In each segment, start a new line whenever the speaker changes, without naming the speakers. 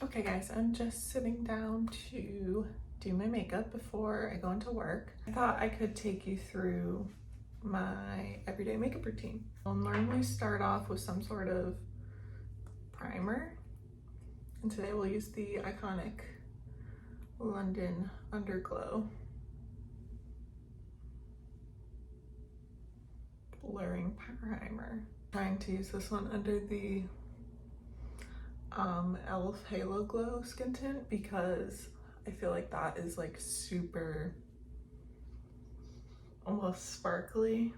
Okay guys, I'm just sitting down to do my makeup before I go into work. I thought I could take you through my everyday makeup routine. I'll normally start off with some sort of primer, and today we'll use the iconic London Underglow blurring primer. I'm trying to use this one under the e.l.f. Halo Glow skin tint because I feel like that is like super almost sparkly,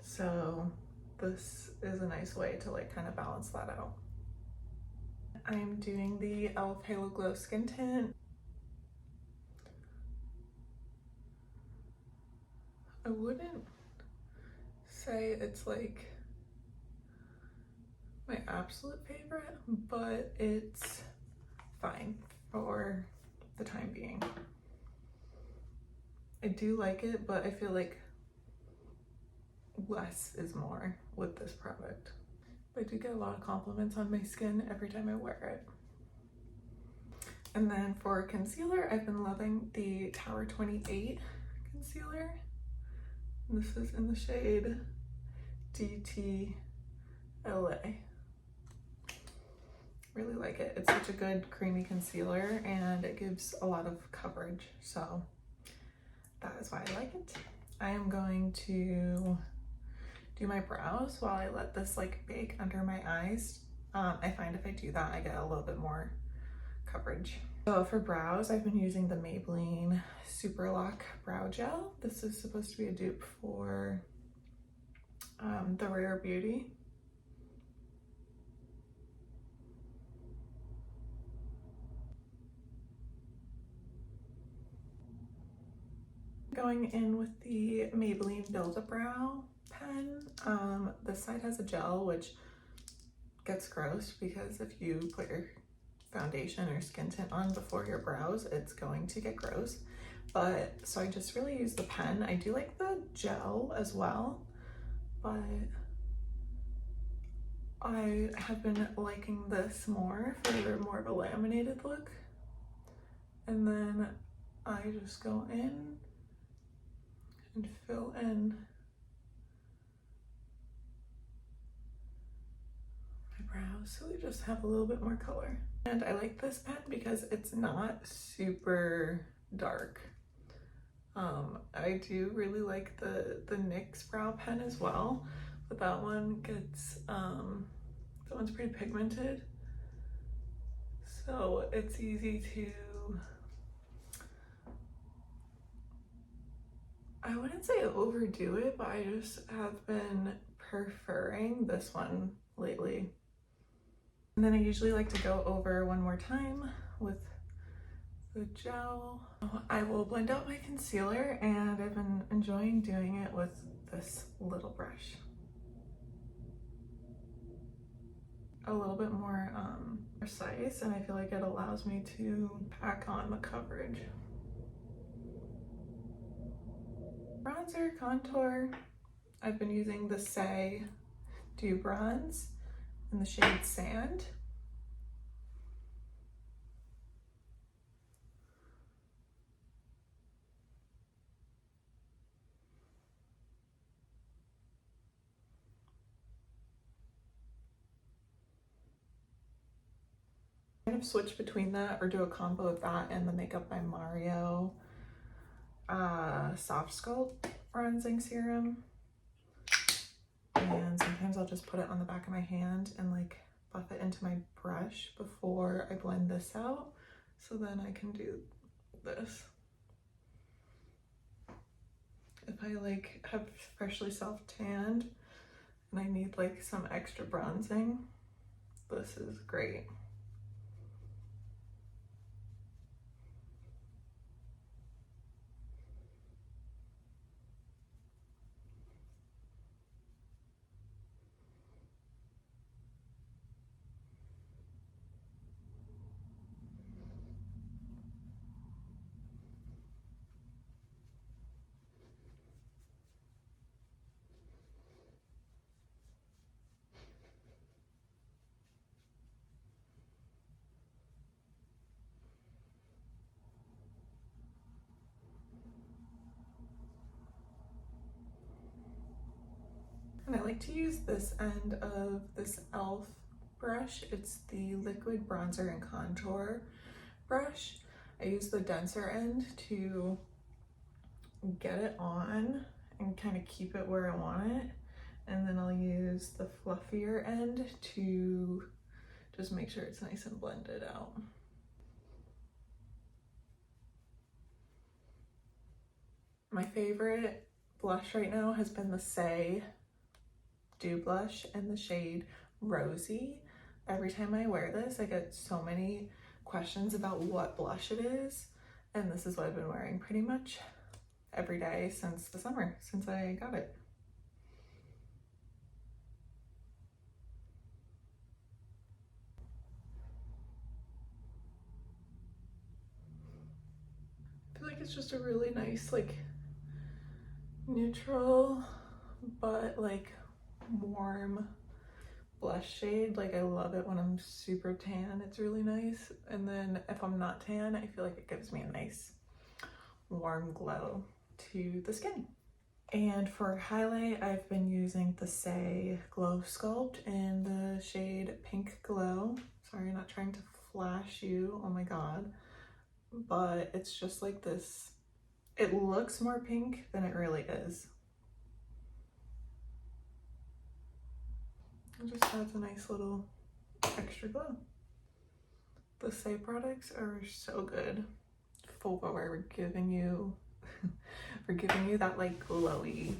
so this is a nice way to like kind of balance that out. I'm doing the e.l.f. Halo Glow skin tint. I wouldn't say it's like my absolute favorite, but it's fine for the time being. I do like it, but I feel like less is more with this product. I do get a lot of compliments on my skin every time I wear it. And then for concealer, I've been loving the Tower 28 concealer. This is in the shade DT LA. Really like it. It's such a good creamy concealer and it gives a lot of coverage, so that is why I like it. I am going to do my brows while I let this like bake under my eyes. I find if I do that, I get a little bit more coverage. So for brows, I've been using the Maybelline Super Lock Brow Gel. This is supposed to be a dupe for the Rare Beauty. Going in with the Maybelline Build-A-Brow pen. This side has a gel, which gets gross because if you put your foundation or skin tint on before your brows, it's going to get gross. But so I just really use the pen. I do like the gel as well, but I have been liking this more for more of a laminated look. And then I just go in and fill in my brows so they just have a little bit more color. And I like this pen because it's not super dark. I do really like the NYX brow pen as well, but that one gets, that one's pretty pigmented. So it's easy to, I wouldn't say overdo it, but I just have been preferring this one lately. And then I usually like to go over one more time with the gel. I will blend out my concealer and I've been enjoying doing it with this little brush. A little bit more precise, and I feel like it allows me to pack on the coverage. Bronzer, contour, I've been using the Say Dew Bronze in the shade Sand. Kind of switch between that or do a combo of that and the Makeup by Mario Soft Sculpt Bronzing Serum. And sometimes I'll just put it on the back of my hand and like buff it into my brush before I blend this out, so then I can do this. If I like have freshly self-tanned and I need like some extra bronzing, this is great. And I like to use this end of this e.l.f. brush. It's the liquid bronzer and contour brush. I use the denser end to get it on and kind of keep it where I want it. And then I'll use the fluffier end to just make sure it's nice and blended out. My favorite blush right now has been the Say Dew Blush in the shade Rosy. Every time I wear this, I get so many questions about what blush it is, and this is what I've been wearing pretty much every day since the summer, since I got it. I feel like it's just a really nice, like, neutral but like warm blush shade. Like, I love it when I'm super tan, it's really nice. And then if I'm not tan, I feel like it gives me a nice warm glow to the skin. And for highlight, I've been using the Say Glow Sculpt in the shade Pink Glow. Sorry, not trying to flash you, oh my god, but it's just like this. It looks more pink than it really is. It just adds a nice little extra glow. The Say products are so good for giving you that like glowy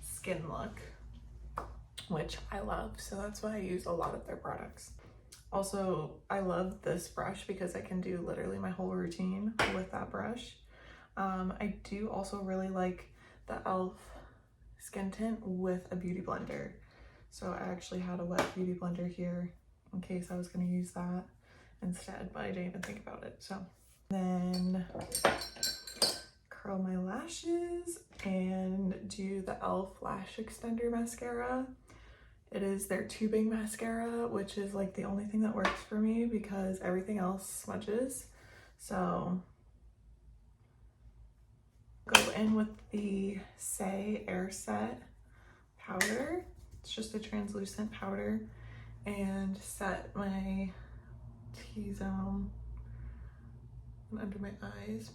skin look, which I love. So that's why I use a lot of their products. Also, I love this brush because I can do literally my whole routine with that brush. I do also really like the e.l.f. skin tint with a beauty blender. So I actually had a wet beauty blender here in case I was going to use that instead, but I didn't even think about it. So then curl my lashes and do the e.l.f. Lash Extender Mascara. It is their tubing mascara, which is like the only thing that works for me because everything else smudges. So go in with the Say Air Set powder. It's just a translucent powder, and set my T-zone under my eyes.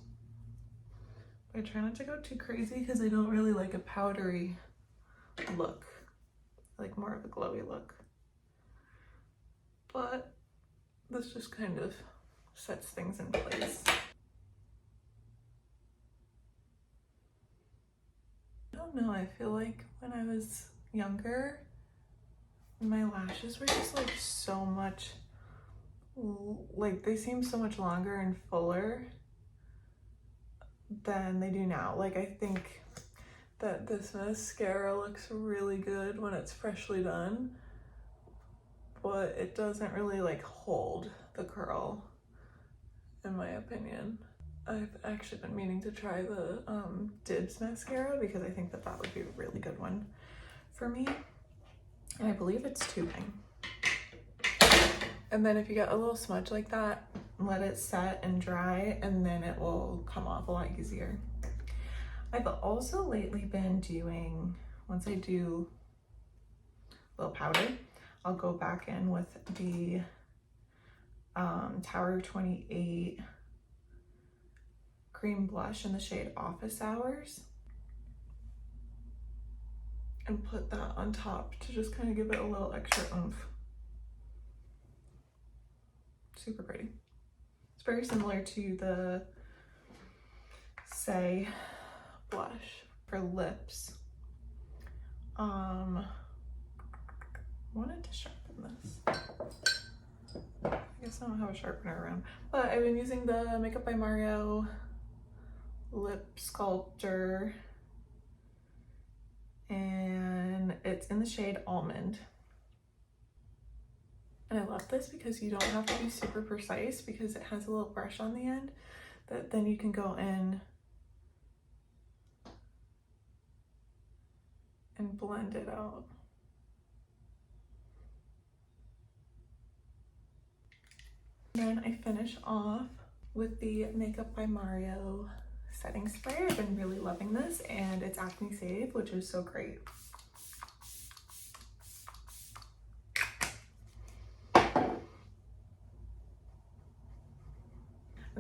I try not to go too crazy because I don't really like a powdery look. I like more of a glowy look. But this just kind of sets things in place. I don't know, I feel like when I was younger, my lashes were just like so much, like they seem so much longer and fuller than they do now. Like, I think that this mascara looks really good when it's freshly done, but it doesn't really like hold the curl, in my opinion. I've actually been meaning to try the Dibs mascara because I think that that would be a really good one for me. And I believe it's tubing. And then if you get a little smudge like that, let it set and dry, and then it will come off a lot easier. I've also lately been doing, once I do a little powder, I'll go back in with the Tower 28 cream blush in the shade Office Hours and put that on top to just kind of give it a little extra oomph. Super pretty. It's very similar to the Say blush for lips. Wanted to sharpen this. I guess I don't have a sharpener around, but I've been using the Makeup by Mario lip sculptor, and it's in the shade Almond. And I love this because you don't have to be super precise because it has a little brush on the end that then you can go in and blend it out. Then I finish off with the Makeup by Mario setting spray. I've been really loving this, and it's acne safe, which is so great.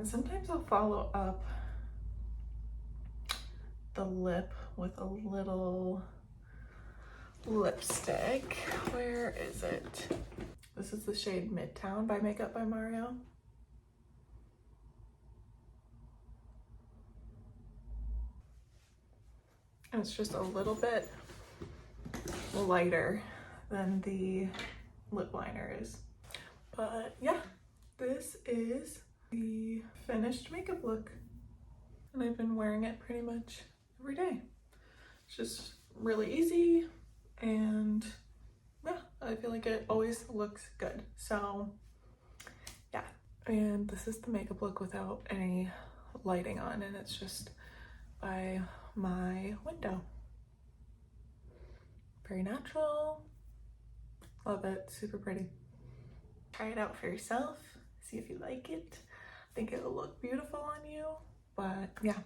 And sometimes I'll follow up the lip with a little lipstick. Where is it? This is the shade Midtown by Makeup by Mario. And it's just a little bit lighter than the lip liner is. But yeah, this is the finished makeup look. And I've been wearing it pretty much every day. It's just really easy, and yeah, I feel like it always looks good. So yeah, and this is the makeup look without any lighting on, and it's just by my window. Very natural. Love it. Super pretty. Try it out for yourself. See if you like it. I think it'll look beautiful on you. But yeah,